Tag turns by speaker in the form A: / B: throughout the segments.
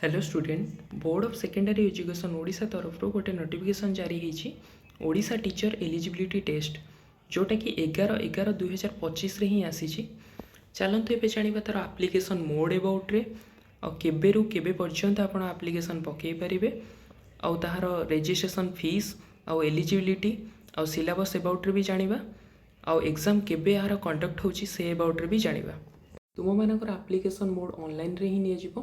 A: Hello student board of secondary education Odisha तरफ गोटे notification जारी होती ओडिशा टीचर एलिजिबिलिटी टेस्ट जोटा कि 11/11/2025 रे ही आसी चलते ए जाना तार आप्लिकेसन मोड एबाउट केबेरु केबे पर्यंत आप आप्लिकेसन पकई पारे आउ ताहार रेजिस्ट्रेशन फीस आउ एलिजिबिलिटी आउ सिलेबस एबाउट भी जाना आउ एग्जाम केबे यार कंडक्ट होची से एबाउट भी जाना तुम मानकर आप्लिकेसन मोड ऑनलाइन रे ही नियाजिबो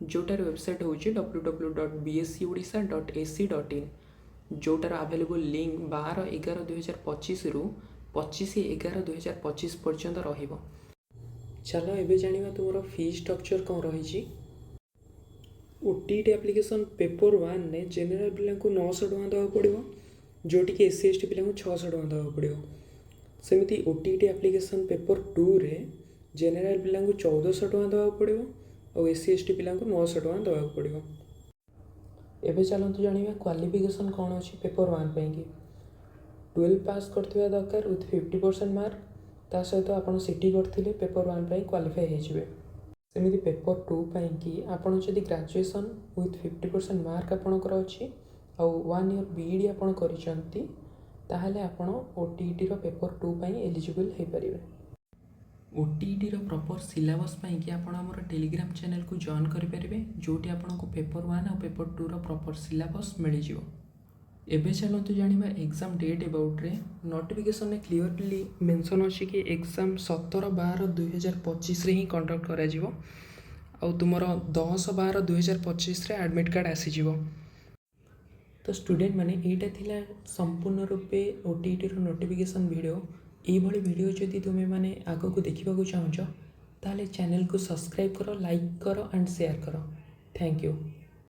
A: जोटार वेबसाइट हूँ www.bscodisha.ac.in जोटार आवेलेबल लिंक 12/11/2025 रु 25/11/2025 पर्यंत रहिबो। चलो एबे जानिबा तुमरो फी स्ट्रक्चर कौन रही। ओटीटी एप्लिकेशन पेपर 1 ने जनरल पिला को 900 टका देवा पड़ो जोटी कि SC ST पिला को 600 टका देवा पड़ो। सेमिति ओटीटी एप्लिकेशन पेपर 2 रे जनरल पिला को 1400 टका देवा पड़ो और SC ST पिला को 900 टका देवा पड़ो। एबे चलतु जानिबा क्वालिफिकेशन कौन अच्छी पेपर 1 पे कि 12 पास करथिबा दरकार विथ 50% मार्क ता सहित आपन सिटी करथिले पेपर 1 पे क्वालिफाई हे जिवे। सेमिति पेपर 2 पे कि आपन जदि ग्रेजुएशन विथ 50% मार्क आपनकर अछि और 1 ईयर बीईडी आपन करिसंती ताहले आपन ओटीटी रो पेपर 2 पे एलिजिबल हे परिबे। ओटीटी रो प्रॉपर सिलेबस पाई कि आपण हमर टेलीग्राम चैनल को जॉइन करि परिबे जोटी आपण को पेपर 1 और पेपर 2 रो प्रॉपर सिलेबस मिलि जिवो। एबे चलंतु जानिबा एग्जाम डेट अबाउट रे नोटिफिकेशन में क्लियरली मेंशन अछि कि एग्जाम 17/12/2025 रे ही कंडक्ट करा जिवो और तुमरो 10/12/2025 रे एडमिट कार्ड आसी जिवो। तो स्टूडेंट माने एटा थिला संपूर्ण रूपे ओटीटी रो नोटिफिकेशन वीडियो ये वीडियो जदि तुम्हें माने आग को देखा चाहूँ ताले चैनल को सब्सक्राइब करो, लाइक करो एंड शेयर करो। Thank you.